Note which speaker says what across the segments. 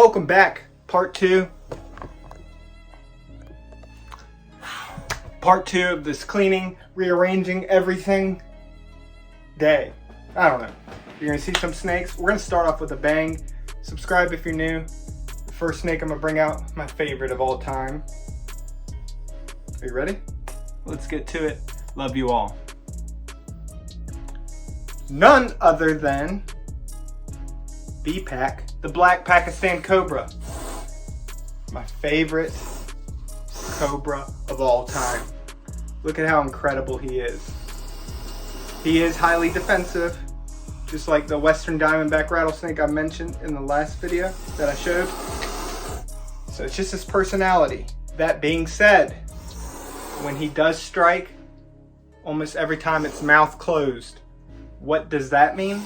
Speaker 1: Welcome back, part two. Part two of this cleaning, rearranging everything day. I don't know. You're gonna see some snakes. We're gonna start off with a bang. Subscribe if you're new. The first snake I'm gonna bring out, my favorite of all time. Are you ready? Let's get to it. Love you all. None other than B-Pack, the black Pakistan cobra. My favorite cobra of all time. Look at how incredible he is. He is highly defensive, just like the Western Diamondback rattlesnake I mentioned in the last video that I showed. So it's just his personality. That being said, when he does strike, almost every time it's mouth closed. What does that mean?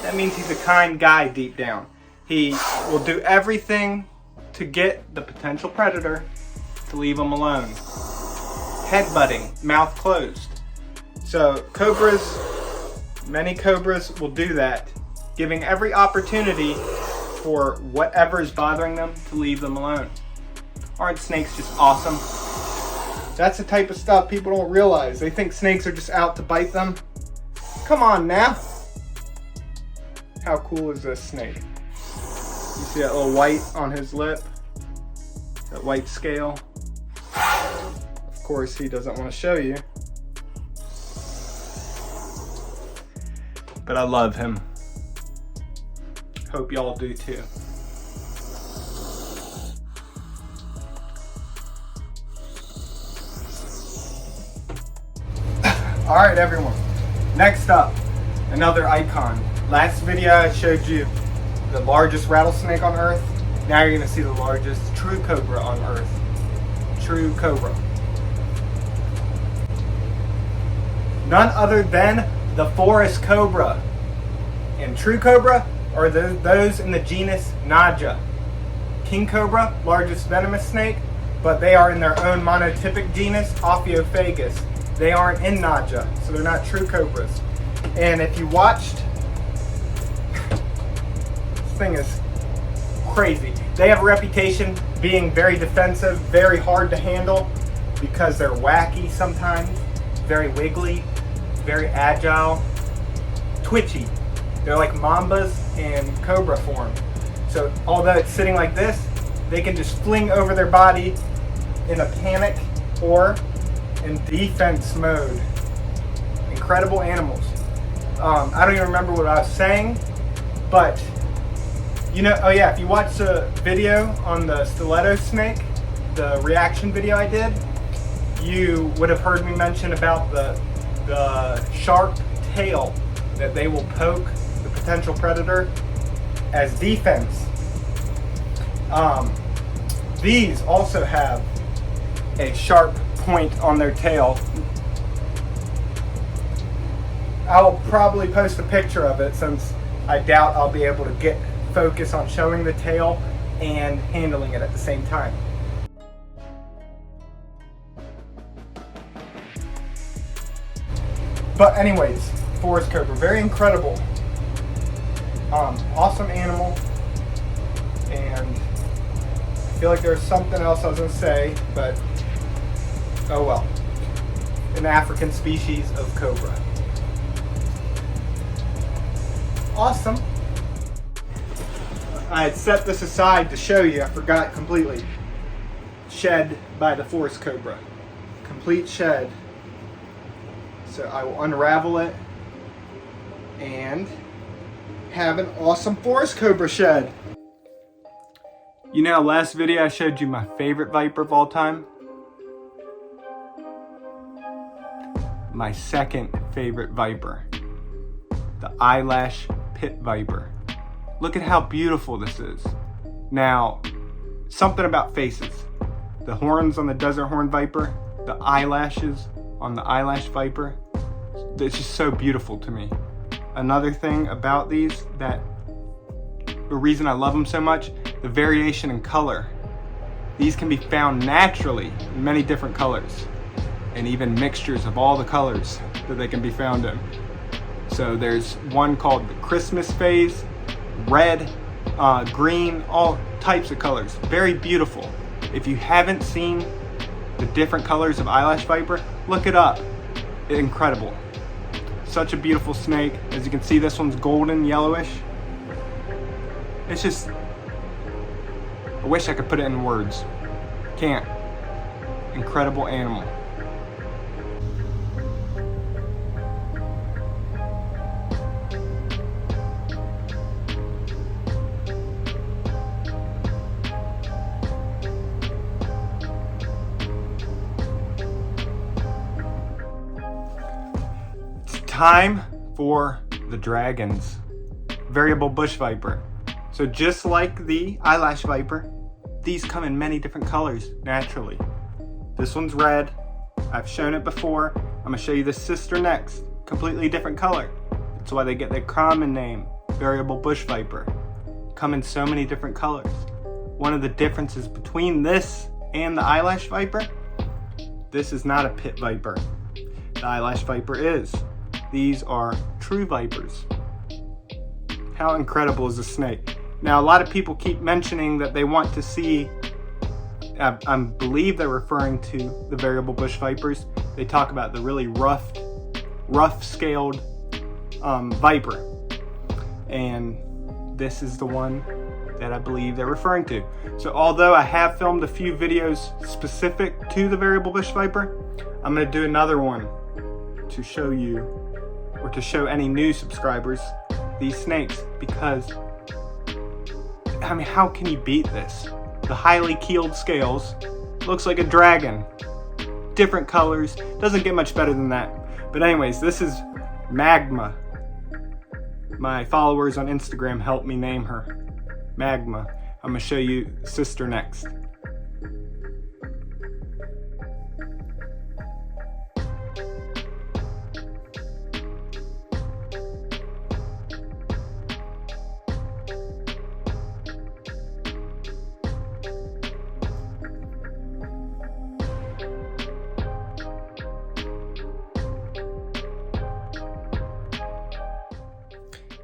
Speaker 1: That means he's a kind guy deep down. He will do everything to get the potential predator to leave him alone. Headbutting, mouth closed. So cobras, many cobras will do that, giving every opportunity for whatever is bothering them to leave them alone. Aren't snakes just awesome? That's the type of stuff people don't realize. They think snakes are just out to bite them. Come on now. How cool is this snake? You see that little white on his lip? That white scale? Of course, he doesn't want to show you. But I love him. Hope y'all do too. All right, everyone. Next up, another icon. Last video I showed you the largest rattlesnake on Earth. Now you're gonna see the largest true cobra on Earth. True cobra. None other than the forest cobra. And true cobra are those in the genus Naja. King cobra, largest venomous snake, but they are in their own monotypic genus, Ophiophagus. They aren't in Naja, so they're not true cobras. And if you watched, this thing is crazy. They have a reputation being very defensive, very hard to handle because they're wacky sometimes, very wiggly, very agile, twitchy. They're like mambas in cobra form. So although it's sitting like this, they can just fling over their body in a panic or in defense mode. Incredible animals. I don't even remember what I was saying, but you know, oh yeah, if you watch the video on the stiletto snake, the reaction video I did, you would have heard me mention about the sharp tail that they will poke the potential predator as defense. These also have a sharp point on their tail. I'll probably post a picture of it since I doubt I'll be able to get focus on showing the tail and handling it at the same time. But anyways, forest cobra, very incredible. Awesome animal. And I feel like there's something else I was gonna say, but oh well. An African species of cobra. Awesome. I had set this aside to show you, I forgot completely. Shed by the forest cobra. Complete shed. So I will unravel it and have an awesome forest cobra shed. You know, last video I showed you my favorite viper of all time. My second favorite viper. The Eyelash pit viper. Look at how beautiful this is. Now, something about faces. The horns on the desert horn viper, the eyelashes on the eyelash viper. It's just so beautiful to me. Another thing about these that the reason I love them so much, the variation in color. These can be found naturally in many different colors and even mixtures of all the colors that they can be found in. So there's one called the Christmas phase, red, green, all types of colors. Very beautiful. If you haven't seen the different colors of eyelash viper, look it up. Incredible. Such a beautiful snake. As you can see, this one's golden yellowish. It's just, I wish I could put it in words. Can't. Incredible animal. It's time for the dragons. Variable bush viper. So just like the eyelash viper, these come in many different colors naturally. This one's red. I've shown it before. I'm gonna show you the sister next. Completely different color. That's why they get their common name, variable bush viper. Come in so many different colors. One of the differences between this and the eyelash viper, this is not a pit viper. The eyelash viper is. These are true vipers. How incredible is a snake? Now, a lot of people keep mentioning that they want to see, I believe they're referring to the variable bush vipers. They talk about the really rough scaled viper. And this is the one that I believe they're referring to. So although I have filmed a few videos specific to the variable bush viper, I'm gonna do another one to show you, or to show any new subscribers, these snakes, because I mean, how can you beat this? The highly keeled scales, looks like a dragon. Different colors, doesn't get much better than that. But anyways, this is Magma. My followers on Instagram helped me name her. Magma. I'm gonna show you sister next.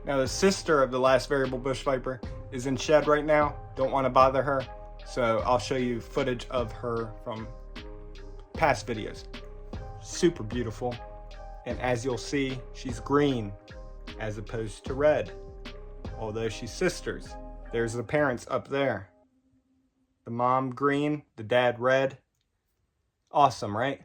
Speaker 1: Now the sister of the last variable bush viper is in shed right now. Don't want to bother her, so I'll show you footage of her from past videos. Super beautiful, and as you'll see, she's green as opposed to red, although she's sisters. There's the parents up there. The mom green, the dad red. Awesome, right?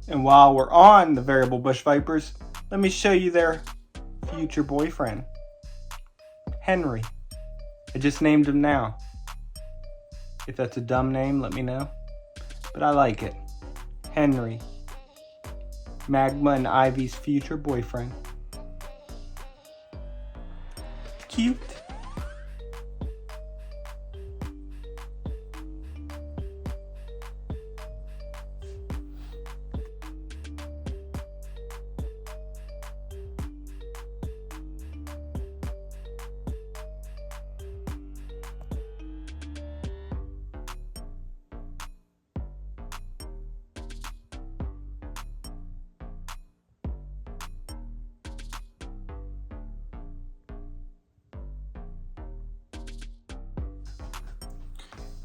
Speaker 1: And while we're on the variable bush vipers, let me show you their future boyfriend, Henry. I just named him now. If that's a dumb name, let me know. But I like it. Henry. Magma and Ivy's future boyfriend. Cute.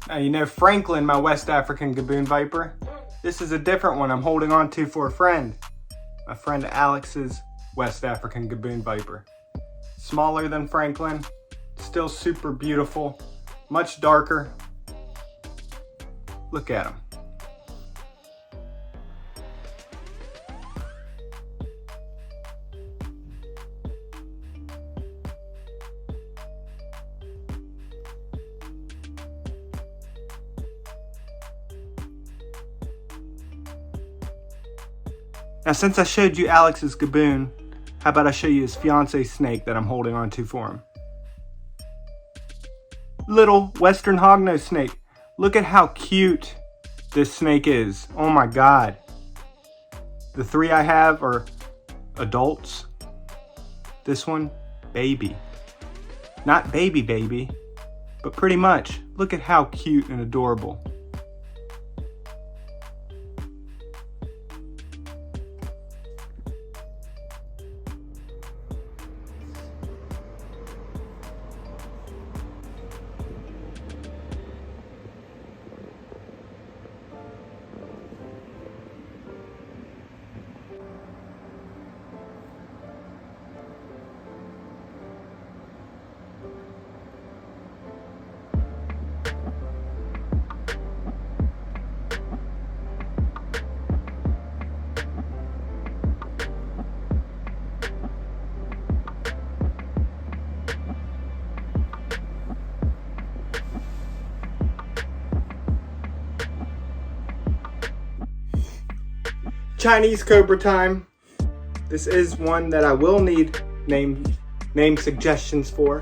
Speaker 1: Now you know Franklin, my West African Gaboon viper. This is a different one I'm holding on to for a friend. My friend Alex's West African Gaboon viper. Smaller than Franklin, still super beautiful, much darker. Look at him. Now since I showed you Alex's Gaboon, how about I show you his fiance snake that I'm holding on to for him. Little Western hognose snake. Look at how cute this snake is. Oh my God. The 3 I have are adults. This one, baby. Not baby, but pretty much. Look at how cute and adorable. Chinese cobra time. This is one that I will need name suggestions for.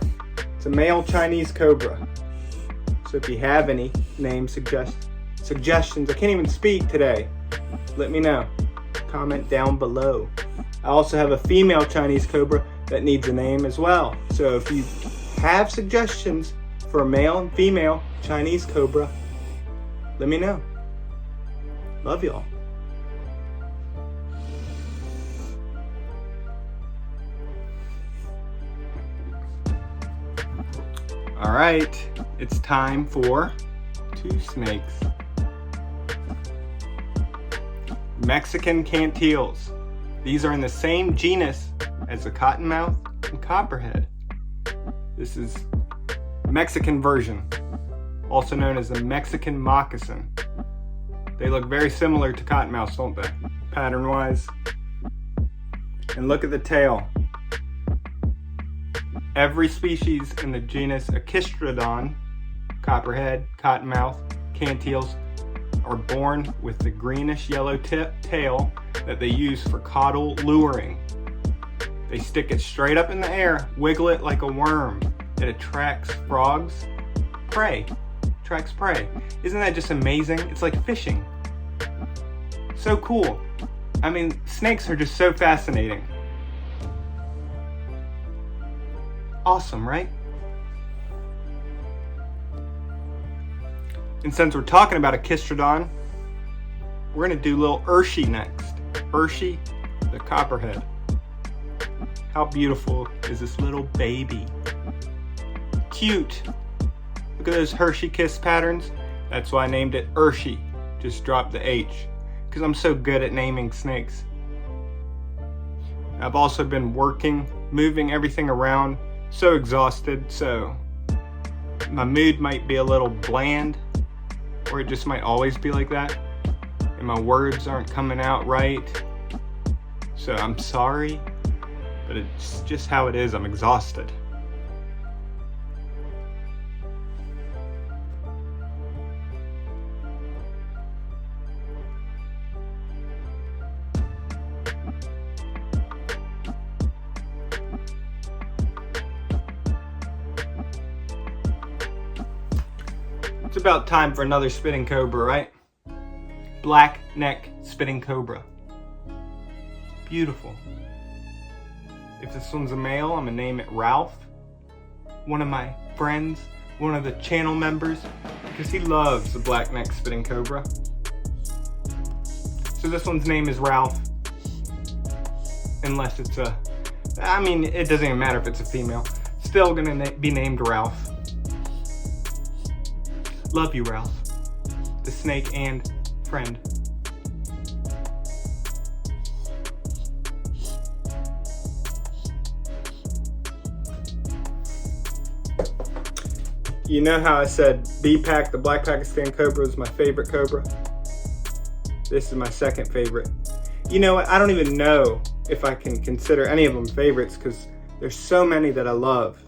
Speaker 1: It's a male Chinese cobra. So if you have any name suggestions, I can't even speak today, let me know. Comment down below. I also have a female Chinese cobra that needs a name as well. So if you have suggestions for a male and female Chinese cobra, let me know. Love y'all. All right, it's time for 2 snakes. Mexican cantils. These are in the same genus as the cottonmouth and copperhead. This is Mexican version, also known as the Mexican moccasin. They look very similar to cottonmouths, don't they? Pattern-wise. And look at the tail. Every species in the genus Echistrodon, copperhead, cottonmouth, cantils, are born with the greenish yellow tail that they use for caudal luring. They stick it straight up in the air, wiggle it like a worm. It attracts frogs, prey. Attracts prey. Isn't that just amazing? It's like fishing. So cool. I mean, snakes are just so fascinating. Awesome, right? And since we're talking about Echistrodon, we're gonna do little Urshi next. Urshi, the copperhead. How beautiful is this little baby? Cute. Look at those Hershey kiss patterns. That's why I named it Urshi. Just drop the H, because I'm so good at naming snakes. I've also been working, moving everything around, so exhausted, so my mood might be a little bland, or it just might always be like that, and my words aren't coming out right, so I'm sorry, but it's just how it is. I'm exhausted. It's about time for another spitting cobra, right? Black neck spitting cobra. Beautiful. If this one's a male, I'm gonna name it Ralph. One of my friends, one of the channel members, because he loves the black neck spitting cobra. So this one's name is Ralph. Unless it's it doesn't even matter if it's a female. Still gonna be named Ralph. Love you, Ralph, the snake and friend. You know how I said B-Pack, the black Pakistan cobra, is my favorite cobra? This is my second favorite. You know what? I don't even know if I can consider any of them favorites because there's so many that I love.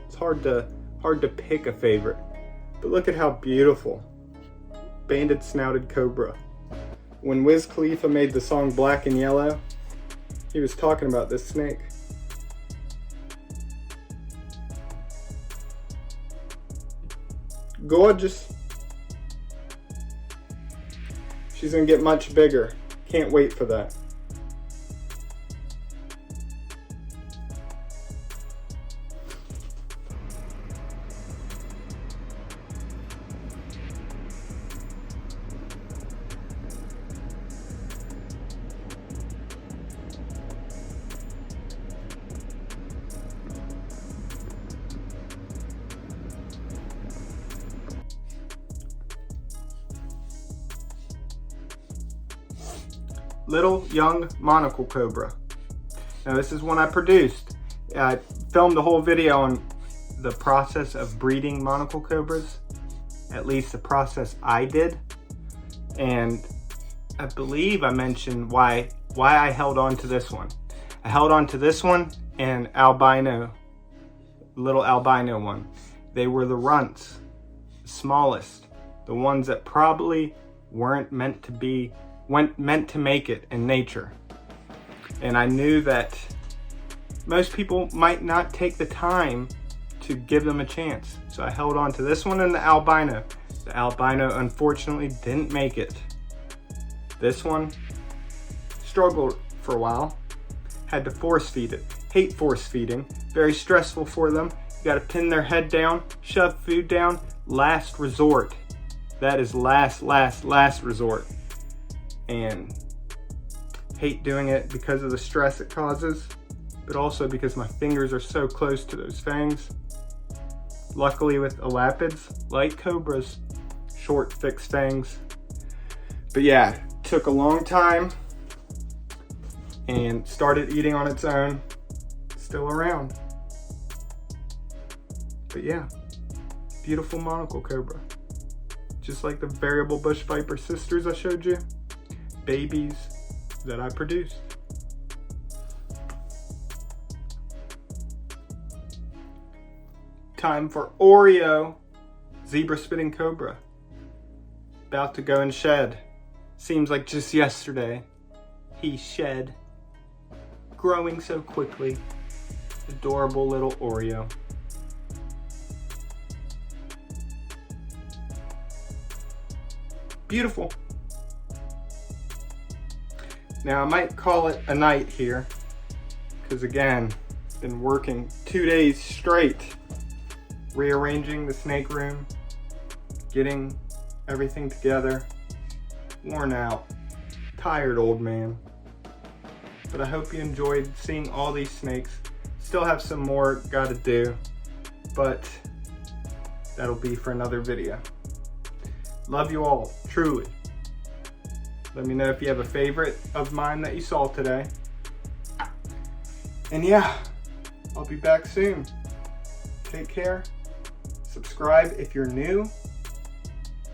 Speaker 1: It's hard to pick a favorite, but look at how beautiful. Banded snouted cobra. When Wiz Khalifa made the song Black and Yellow, he was talking about this snake. Gorgeous. She's gonna get much bigger. Can't wait for that. Little young monocle cobra. Now this is one I produced. I filmed the whole video on the process of breeding monocle cobras, at least the process I did. And I believe I mentioned why I held on to this one. I held on to this one and albino, little albino one. They were the runts, the smallest, the ones that probably weren't meant to make it in nature. And I knew that most people might not take the time to give them a chance. So I held on to this one and the albino. The albino unfortunately didn't make it. This one struggled for a while. Had to force feed it. Hate force feeding. Very stressful for them. You gotta pin their head down, shove food down. Last resort. That is last resort. And hate doing it because of the stress it causes, but also because my fingers are so close to those fangs. Luckily with elapids, like cobras, short fixed fangs. But yeah, took a long time and started eating on its own. Still around. But yeah, beautiful monocle cobra. Just like the variable bush viper sisters I showed you. Babies that I produced. Time for Oreo zebra spitting cobra. About to go and shed. Seems like just yesterday he shed. Growing so quickly. Adorable little Oreo. Beautiful. Now I might call it a night here, because again, been working 2 days straight, rearranging the snake room, getting everything together, worn out, tired old man. But I hope you enjoyed seeing all these snakes. Still have some more gotta do, but that'll be for another video. Love you all, truly. Let me know if you have a favorite of mine that you saw today. And yeah, I'll be back soon. Take care. Subscribe if you're new.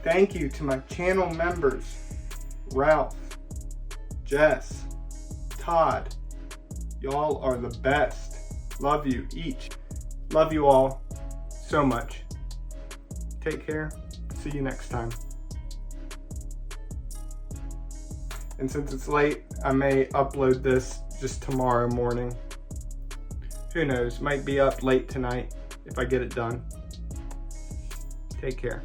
Speaker 1: Thank you to my channel members, Ralph, Jess, Todd. Y'all are the best. Love you each. Love you all so much. Take care. See you next time. And since it's late, I may upload this just tomorrow morning. Who knows, might be up late tonight if I get it done. Take care.